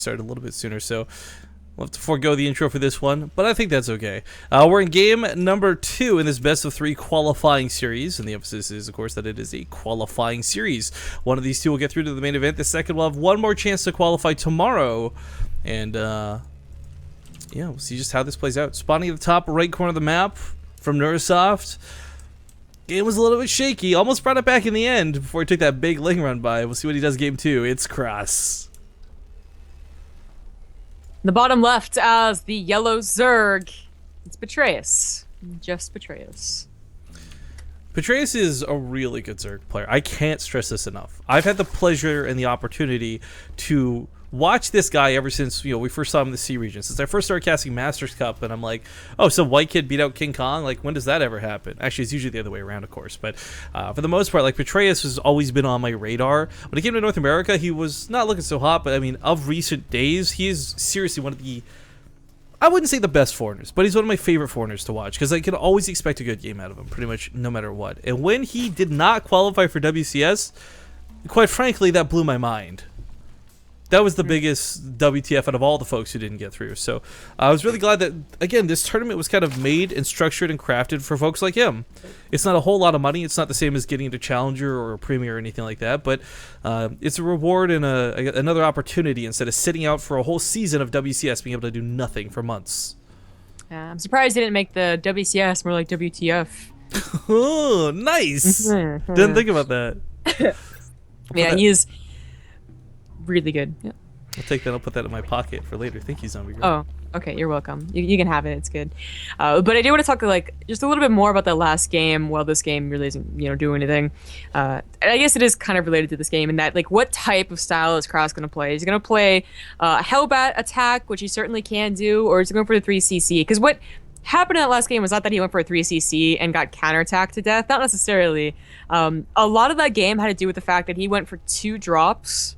started a little bit sooner, so we'll have to forego the intro for this one, but I think that's okay. We're in game number 2 in this best of 3 qualifying series, and the emphasis is, of course, that it is a qualifying series. One of these two will get through to the main event. The second will have one more chance to qualify tomorrow, and yeah, we'll see just how this plays out. Spawning at the top right corner of the map from Nurasoft. Game was a little bit shaky, almost brought it back in the end before he took that big ling run by. We'll see what he does game 2. It's Krass. The bottom left as the yellow Zerg. It's Petraeus. Just Petraeus. Petraeus is a really good Zerg player. I can't stress this enough. I've had the pleasure and the opportunity to watch this guy ever since we first saw him in the C region. Since I first started casting Masters Cup, and I'm like, oh, so white kid beat out King Kong? Like, when does that ever happen? Actually, it's usually the other way around, of course. But for the most part, like, Petraeus has always been on my radar. When he came to North America, he was not looking so hot, but I mean, of recent days, he is seriously one of the, I wouldn't say the best foreigners, but he's one of my favorite foreigners to watch because I can always expect a good game out of him, pretty much no matter what. And when he did not qualify for WCS, quite frankly, that blew my mind. That was the biggest WTF out of all the folks who didn't get through. So I was really glad that, again, this tournament was kind of made and structured and crafted for folks like him. It's not a whole lot of money. It's not the same as getting into Challenger or a Premier or anything like that. But it's a reward and another opportunity instead of sitting out for a whole season of WCS being able to do nothing for months. I'm surprised they didn't make the WCS more like WTF. Oh, nice. Didn't think about that. Yeah, he is really good. Yeah. I'll take that. I'll put that in my pocket for later. Thank you, Zombie Girl. Oh, okay. You're welcome. You can have it. It's good. But I do want to talk like just a little bit more about the last game. While this game really isn't doing anything, and I guess it is kind of related to this game in that like what type of style is Krass going to play? Is he going to play Hellbat attack, which he certainly can do, or is he going for the 3CC? Because what happened in that last game was not that he went for a 3CC and got counterattacked to death. Not necessarily. A lot of that game had to do with the fact that he went for 2 drops.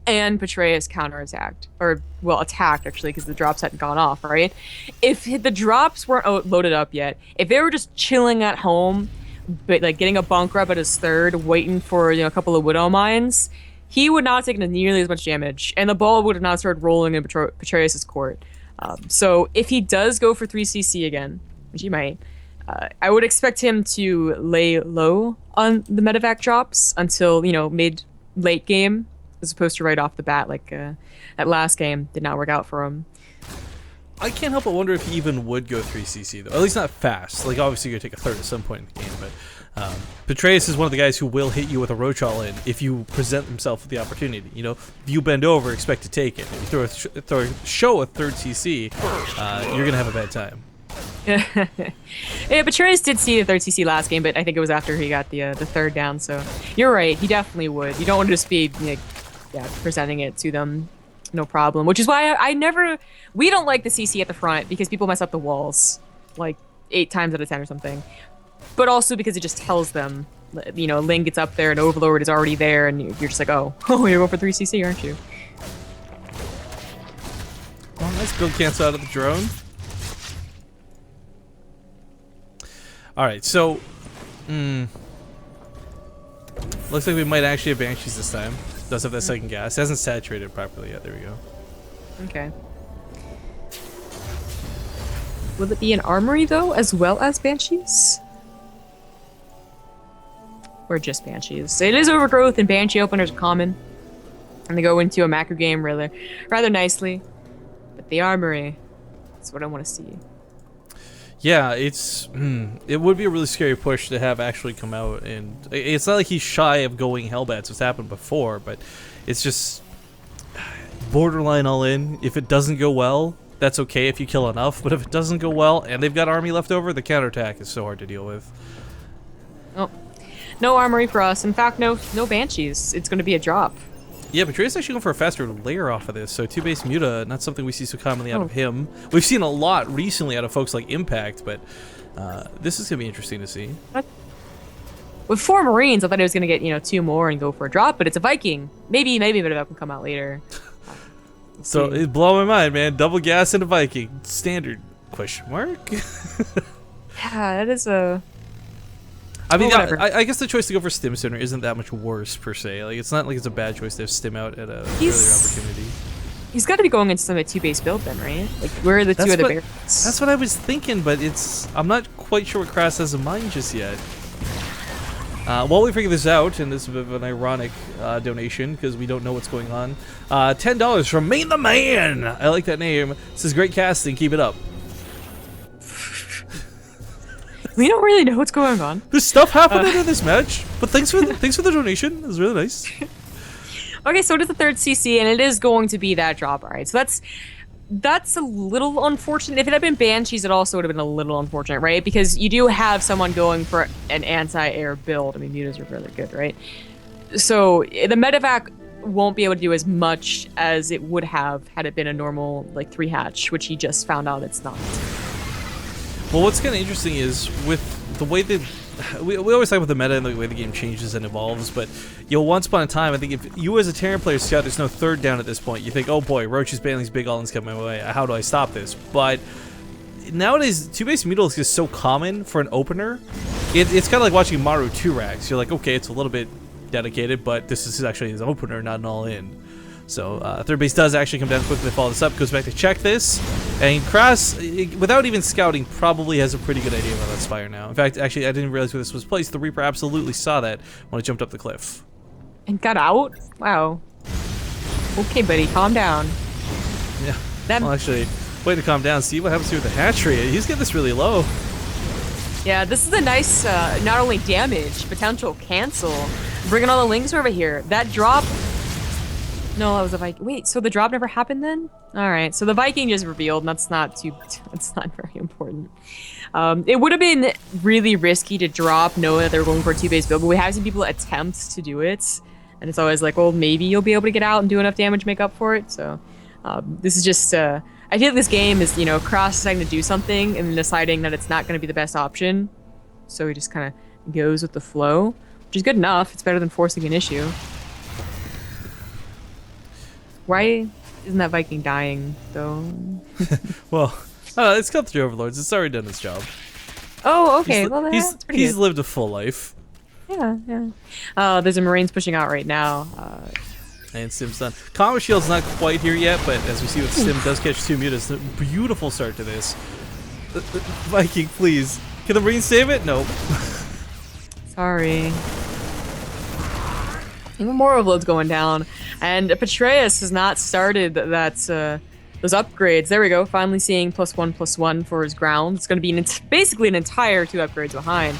And Petraeus counterattacked, or well, attacked actually, because the drops hadn't gone off. Right? If the drops weren't loaded up yet, if they were just chilling at home, but like getting a bunker up at his third, waiting for a couple of Widow mines, he would not have taken nearly as much damage, and the ball would have not started rolling in Petraeus' court. So if he does go for 3CC again, which he might, I would expect him to lay low on the medevac drops until late game, as opposed to right off the bat, like that last game did not work out for him. I can't help but wonder if he even would go 3CC, though. At least not fast. Like, obviously, you're going to take a third at some point in the game, but Petraeus is one of the guys who will hit you with a roach all in if you present himself with the opportunity. If you bend over, expect to take it. If you show a third CC, you're going to have a bad time. Yeah, Petraeus did see the third CC last game, but I think it was after he got the third down, so you're right, he definitely would. You don't want to just be presenting it to them, no problem. Which is why we don't like the CC at the front, because people mess up the walls like 8 times out of 10 or something. But also because it just tells them, Ling gets up there and Overlord is already there, and you're just like, oh, you're going for 3CC, aren't you? Oh, nice build cancel out of the drone. Alright, so looks like we might actually have Banshees this time. Does have that second gas. It hasn't saturated properly yet. There we go. Okay. Will it be an armory, though, as well as Banshees? Or just Banshees? It is Overgrowth, and Banshee openers are common. And they go into a macro game rather nicely. But the armory, that's what I want to see. Yeah, it would be a really scary push to have actually come out, and it's not like he's shy of going Hellbats. It's happened before, but it's just borderline all in. If it doesn't go well, that's okay if you kill enough, but if it doesn't go well and they've got army left over, the counterattack is so hard to deal with. Oh, no armory for us. In fact, no Banshees. It's going to be a drop. Yeah, but Petraeus actually going for a faster layer off of this, so 2-base Muta, not something we see so commonly out of him. We've seen a lot recently out of folks like Impact, but this is going to be interesting to see. With 4 Marines, I thought he was going to get, 2 more and go for a drop, but it's a Viking. Maybe a bit of that can come out later. So it's blowing my mind, man. Double gas and a Viking. Standard question mark? Yeah, that is a... I mean, I guess the choice to go for Stim Center isn't that much worse, per se. Like, it's not like it's a bad choice to have Stim out at a earlier opportunity. He's got to be going into some two-base build then, right? Like, where are the two other bears? That's what I was thinking, but I'm not quite sure what Krass has in mind just yet. While we figure this out, and this is a bit of an ironic donation because we don't know what's going on, $10 from Main the Man. I like that name. This is great casting. Keep it up. We don't really know what's going on. There's stuff happening in this match, but thanks for the donation. It was really nice. Okay, so it is the third CC, and it is going to be that drop. All right, so that's a little unfortunate. If it had been Banshees, it also would have been a little unfortunate, right? Because you do have someone going for an anti-air build. I mean, mutas are really good, right? So the medevac won't be able to do as much as it would have had it been a normal, like, 3-hatch, which he just found out it's not. Well, what's kind of interesting is with the way that we always talk about the meta and the way the game changes and evolves, but once upon a time, I think if you as a Terran player see out there's no third down at this point, you think, oh boy, Roach's Baneling's big all-in's coming my way. How do I stop this? But nowadays, two-base Mutalisk is so common for an opener. It's kind of like watching Maru 2-Rags. You're like, okay, it's a little bit dedicated, but this is actually his opener, not an all-in. So third base does actually come down quickly to follow this up, goes back to check this, and Krass, without even scouting, probably has a pretty good idea about that Spire now. In fact, actually, I didn't realize where this was placed. The Reaper absolutely saw that when it jumped up the cliff. And got out? Wow. Okay, buddy, calm down. Yeah, well, actually, way to calm down. See what happens here with the hatchery. He's getting this really low. Yeah, this is a nice, not only damage, potential cancel. Bringing all the links over here. That drop... No, that was a Viking. Wait, so the drop never happened then? All right, so the Viking just revealed, and that's not very important. It would have been really risky to drop, knowing that they were going for a two-base build, but we have seen people attempt to do it, and it's always like, well, maybe you'll be able to get out and do enough damage to make up for it. So this is just, I feel like this game is, Krass deciding to do something and then deciding that it's not going to be the best option. So he just kind of goes with the flow, which is good enough. It's better than forcing an issue. Why isn't that Viking dying, though? Well, it's come through Overlords. It's already done its job. Oh, okay. Well, that's pretty he's good. lived a full life. Yeah. There's a Marines pushing out right now. And Sim's done. Combo Shield's not quite here yet, but as we see with Sim does catch 2 mutas. Beautiful start to this. Viking, please. Can the Marines save it? Nope. Sorry. Even more overloads going down. And Petraeus has not started those upgrades. There we go. Finally seeing +1/+1 for his ground. It's going to be basically an entire 2 upgrades behind.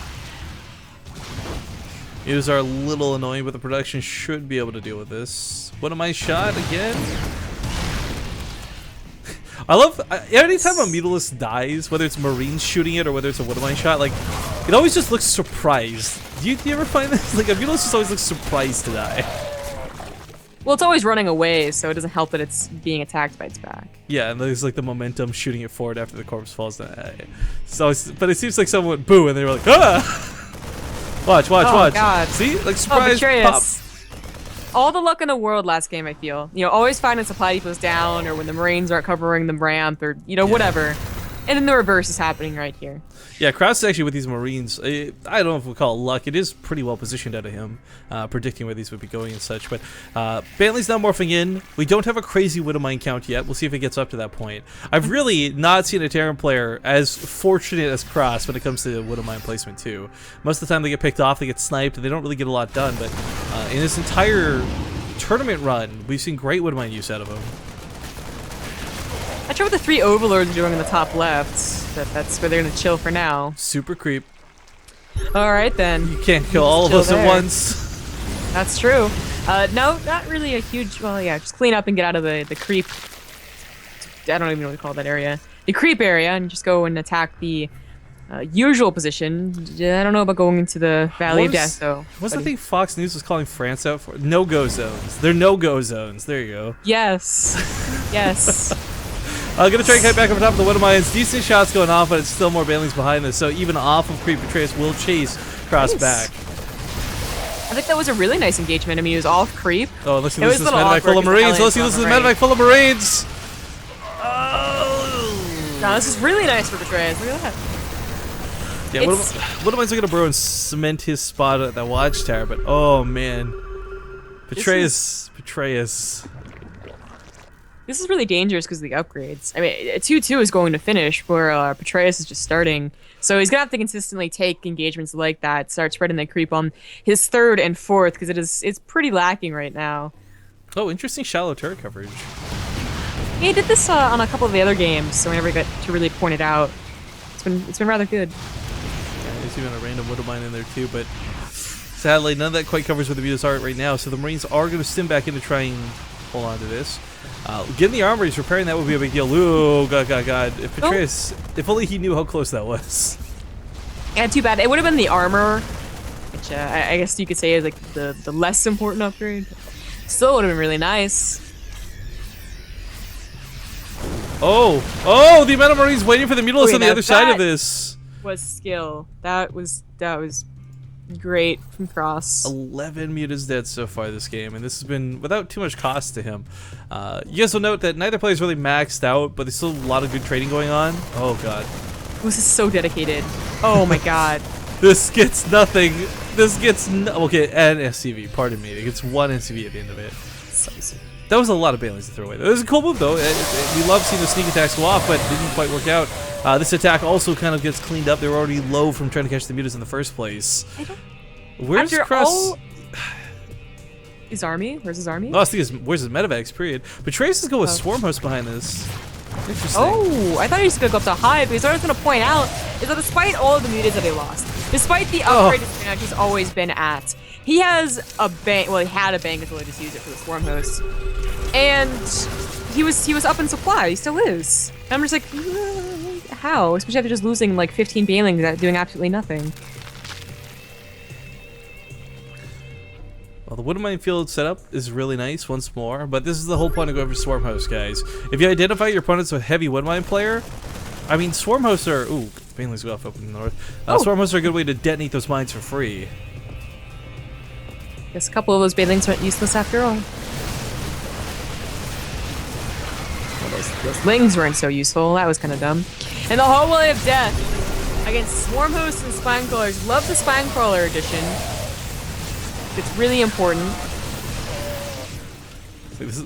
Mutas are a little annoying, but the production should be able to deal with this. What am I shot again? I love anytime a Mutalisk dies, whether it's Marines shooting it or whether it's a Woodmine shot, like it always just looks surprised. Do you ever find this? Like a Mutalisk just always looks surprised to die. Well, it's always running away, so it doesn't help that it's being attacked by its back. Yeah, and there's like the momentum shooting it forward after the corpse falls down. So, but it seems like someone went boo, and they were like, ah! Watch. God. See, like surprise pop. All the luck in the world last game, I feel. Always finding supply depots down, or when the Marines aren't covering the ramp, or whatever. And then the reverse is happening right here. Yeah, Krass is actually with these Marines. I don't know if we'll call it luck. It is pretty well positioned out of him, predicting where these would be going and such. But Bentley's now morphing in. We don't have a crazy Widowmine count yet. We'll see if it gets up to that point. I've really not seen a Terran player as fortunate as Krass when it comes to Widowmine placement too. Most of the time they get picked off, they get sniped, and they don't really get a lot done. But in this entire tournament run, we've seen great Widowmine use out of him. Not sure what the 3 overlords are doing in the top left, but that's where they're gonna chill for now. Super creep. All right then. You can't kill all of us at once. That's true. No, not really a huge. Well, yeah, just clean up and get out of the creep. I don't even know what to call that area. The creep area, and just go and attack the usual position. I don't know about going into the Valley of Death though. What's the thing Fox News was calling France out for? No-go zones. They're no-go zones. There you go. Yes. Yes. I'm gonna try and cut back up on top of the Widowmines. Decent shots going off, but it's still more Banelings behind this. So even off of creep, Petraeus will chase Krass back. I think that was a really nice engagement. I mean, it was off creep. Oh, let's see, this is medevac full of Marines. Let's see, this is medevac full of Marines. Oh! No, this is really nice for Petraeus. Look at that. Yeah, Widowmines are gonna burrow and cement his spot at that watchtower, but oh man, Petraeus. This is really dangerous because of the upgrades. I mean, 2-2 is going to finish where Petraeus is just starting. So he's going to have to consistently take engagements like that, start spreading the creep on his third and fourth because it's pretty lacking right now. Oh, interesting shallow turret coverage. Yeah, he did this on a couple of the other games, so we never got to really point it out. It's been rather good. Yeah, there's even a random Widow Mine in there too, but sadly none of that quite covers what the Mutas are right now, so the Marines are going to stim back in to try and hold on to this. Getting the armories, repairing that would be a big deal. Ooh, God. If Petraeus, if only he knew how close that was. Yeah, too bad. It would have been the armor, which I guess you could say is like the less important upgrade. Still would have been really nice. Oh, the amount of Marines waiting for the Mutalists on the other side of this. Was skill. That was great from Krass. 11 Mutas dead so far this game, and this has been without too much cost to him. You guys will note that neither player is really maxed out, but there's still a lot of good trading going on. Oh God. This is so dedicated. Oh my God. This gets nothing. This gets okay, and SCV, pardon me. It gets one SCV at the end of it. So sweet. That was a lot of Banelings to throw away. It was a cool move, though. We love seeing the sneak attacks go off, but it didn't quite work out. This attack also kind of gets cleaned up. They were already low from trying to catch the Mutas in the first place. Where's Krass? His army? Where's his army? Oh, I was thinking, where's his medevacs, period. But Trace is going with Swarm Host behind this. Interesting. Oh, I thought he was going to go up to high, because what I was going to point out is that despite all of the Mutas that he lost, despite the upgrade he's always been at, he has a bank. Well, he had a bank until he just used it for the Swarm Host, and he was up in supply. He still is. And I'm just like, how? Especially after just losing like 15 Banelings doing absolutely nothing. Well, the Widow Minefield setup is really nice once more, but this is the whole point of going for Swarm Host, guys. If you identify your opponents with heavy Widow Mine player, I mean, Swarm Hosts are... Ooh, Banelings go off up in the north. Swarm Hosts are a good way to detonate those mines for free. Guess a couple of those Banelings aren't useless after all. Well, those Lings weren't so useful. That was kind of dumb. And the Hallway of Death against Swarm Hosts and Spinecrawlers. Love the Spinecrawler edition. It's really important. So this is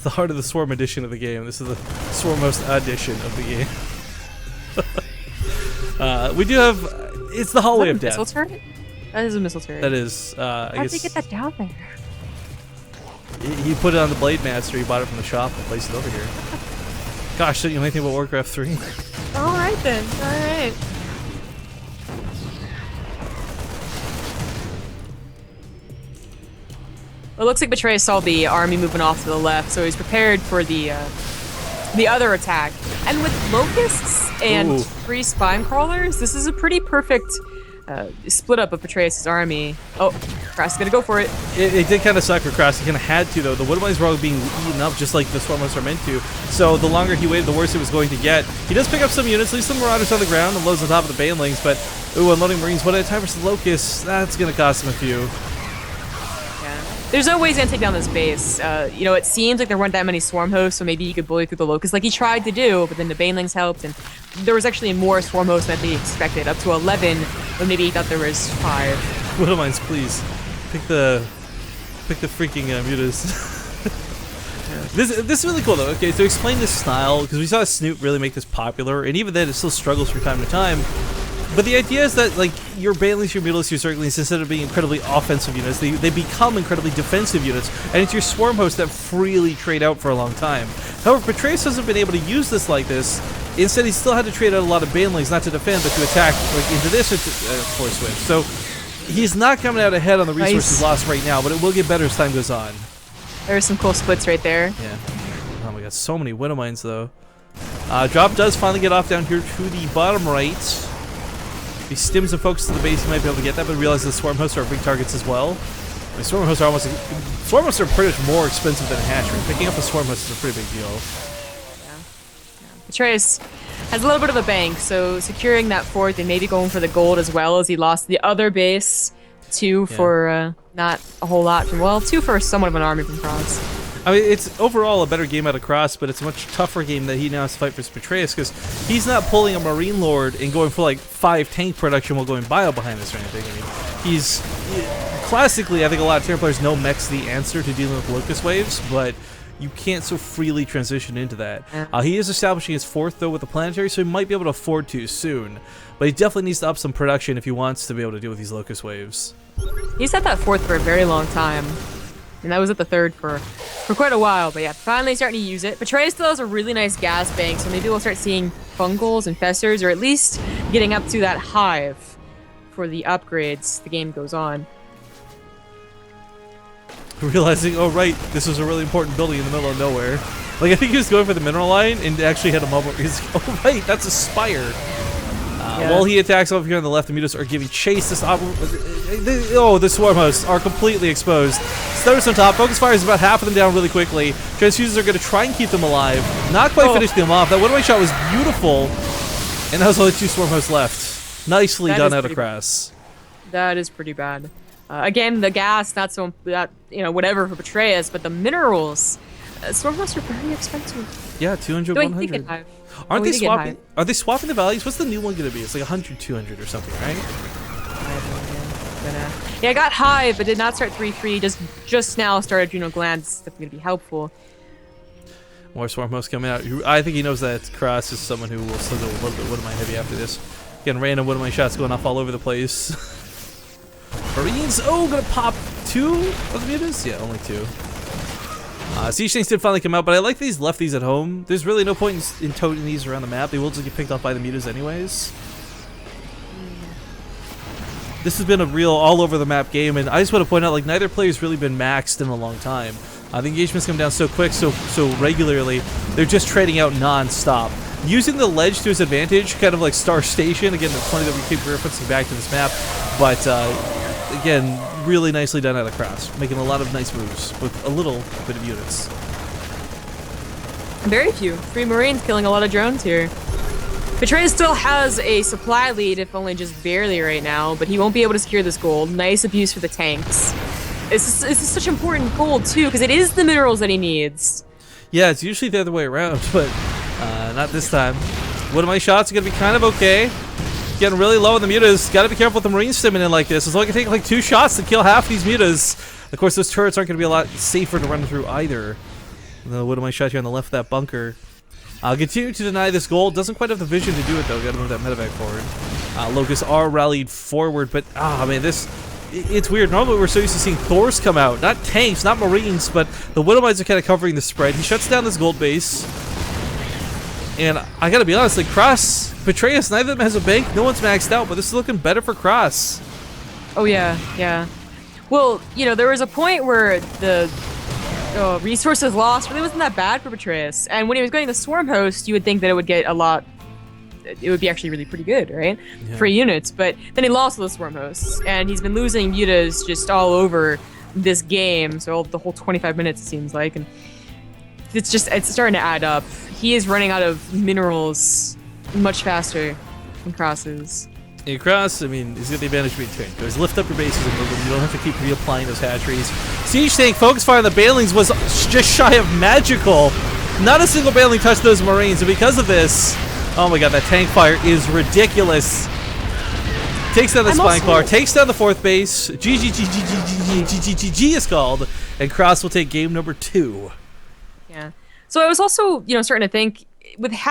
the heart of the Swarm edition of the game. This is the Swarm Host edition of the game. We do have... It's the Hallway of Death. Missile turret? That is a missile turret. That is, I How'd guess... they get that down there? He put it on the Blade Master. He bought it from the shop and placed it over here. Gosh, didn't you know anything about Warcraft 3? Alright then. Alright. Well, it looks like Petraeus saw the army moving off to the left, so he's prepared for the other attack. And with Locusts and 3 Spinecrawlers, this is a pretty perfect split up of Petraeus' army. Oh, Krass is gonna go for it. It did kind of suck for Krass. He kind of had to, though. The Widow Mines were all being eaten up just like the Swarm Hosts are meant to. So the longer he waited, the worse it was going to get. He does pick up some units, leaves some Marauders on the ground, and loads on top of the Banelings, but unloading Marines one at a time versus Locusts, that's gonna cost him a few. There's no way he's gonna take down this base. You know, it seems like there weren't that many Swarm Hosts, so maybe he could bully through the Locusts like he tried to do, but then the Banelings helped, and there was actually more Swarm Hosts than they expected, up to 11, when maybe he thought there was 5. Widow Mines, please. Pick the freaking Mutas. This is really cool, though. Okay, so explain this style, because we saw Snoop really make this popular, and even then it still struggles from time to time. But the idea is that, like, your Banelings, your Mutalists, your Zerglings, instead of being incredibly offensive units, they become incredibly defensive units, and it's your Swarm Hosts that freely trade out for a long time. However, Petraeus hasn't been able to use this like this. Instead, he still had to trade out a lot of Banelings, not to defend, but to attack, like, into this or to force switch. So, he's not coming out ahead on the resources lost right now, but it will get better as time goes on. There's some cool splits right there. Yeah. Oh, we got so many Widow Mines, though. Drop does finally get off down here to the bottom right. He stims and focuses to the base, he might be able to get that, but realizes the Swarm Hosts are big targets as well. The Swarm Hosts are Swarm Hosts are pretty much more expensive than a hatchery. Picking up a Swarm Host is a pretty big deal. Yeah. Petraeus has a little bit of a bank, so securing that fourth and maybe going for the gold as well, as he lost the other base. 2 for not a whole lot from, well, 2 for somewhat of an army from Krass. I mean, it's overall a better game out of Krass, but it's a much tougher game that he now has to fight for Petraeus, because he's not pulling a Marine Lord and going for like 5 tank production while going bio behind this or anything. I mean, classically, I think a lot of Terran players know mech's the answer to dealing with Locust waves, but you can't so freely transition into that. Yeah. He is establishing his 4th, though, with the planetary, so he might be able to afford to soon. But he definitely needs to up some production if he wants to be able to deal with these locust waves. He's at that 4th for a very long time. And that was at the 3rd for quite a while. But yeah, finally starting to use it. Petraeus still has a really nice gas bank, so maybe we'll start seeing fungals and festers, or at least getting up to that hive for the upgrades the game goes on. Realizing, oh right, this was a really important building in the middle of nowhere. Like, I think he was going for the mineral line and actually had a moment where he's like, oh right, that's a spire. While he attacks over here on the left, the mutas are giving chase. The swarm hosts are completely exposed. Stutters on top. Focus fires about half of them down really quickly. Transfuses are going to try and keep them alive. Not quite finishing them off. That one-way shot was beautiful. And that was only 2 swarm hosts left. Nicely done out of Krass. That is pretty bad. Again, the gas, not so, whatever for Petraeus, but the minerals. Swarm hosts are very expensive. Yeah, 200, Wait, 100. Aren't they swapping? Are they swapping the values? What's the new one gonna be? It's like 100, 200 or something, right? Yeah, I got high, but did not start 3-3. Just now started, glands. That's gonna be helpful. More swarm hosts coming out. I think he knows that Krass is someone who will still go a little bit What Am I heavy after this. Getting random What Am I shots going off all over the place. Marines, gonna pop 2 of the mutas? Yeah, only 2. Siege tanks did finally come out, but I like these lefties at home. There's really no point in toting these around the map. They will just get picked off by the mutas anyways. This has been a real all over the map game, and I just want to point out, like, neither player's really been maxed in a long time. The engagements come down so quick, so regularly. They're just trading out non-stop. Using the ledge to his advantage, kind of like Star Station. Again, it's funny that we keep referencing back to this map, but again, really nicely done out of Krass, making a lot of nice moves with a little bit of units. Very few. 3 Marines killing a lot of drones here. Petraeus still has a supply lead, if only just barely right now, but he won't be able to secure this gold. Nice abuse for the tanks. This is such important gold, too, because it is the minerals that he needs. Yeah, it's usually the other way around, but not this time. One of my shots are going to be kind of okay. Getting really low in the mutas. Got to be careful with the Marines stimming in like this. It's only going to take like 2 shots to kill half these mutas. Of course, those turrets aren't going to be a lot safer to run through either. What am I shot here on the left of that bunker? I'll continue to deny this gold. Doesn't quite have the vision to do it though. Got to move that medevac forward. Locusts are rallied forward, but man, it's weird. Normally we're so used to seeing Thors come out. Not tanks, not Marines, but the Widowmites are kind of covering the spread. He shuts down this gold base. And I gotta be honest, like Krass, Petraeus, neither of them has a bank. No one's maxed out, but this is looking better for Krass. Oh yeah, yeah. Well, there was a point where the resources lost really wasn't that bad for Petraeus. And when he was getting the swarm host, you would think that it would get a lot. It would be actually really pretty good, right? Yeah. Free units. But then he lost those swarm hosts, and he's been losing mutas just all over this game. So the whole 25 minutes it seems like, and it's starting to add up. He is running out of minerals much faster than Krass is. Yeah, Krass, I mean, he's got the advantage of being tank. There's lift up your bases and move them. You don't have to keep reapplying those hatcheries. Siege tank focus fire on the Banelings was just shy of magical. Not a single Baneling touched those Marines, and because of this, oh my god, that tank fire is ridiculous. Takes down the Spine Claw, takes down the 4th base. GG is called, and Krass will take game number 2. Yeah. So I was also, starting to think with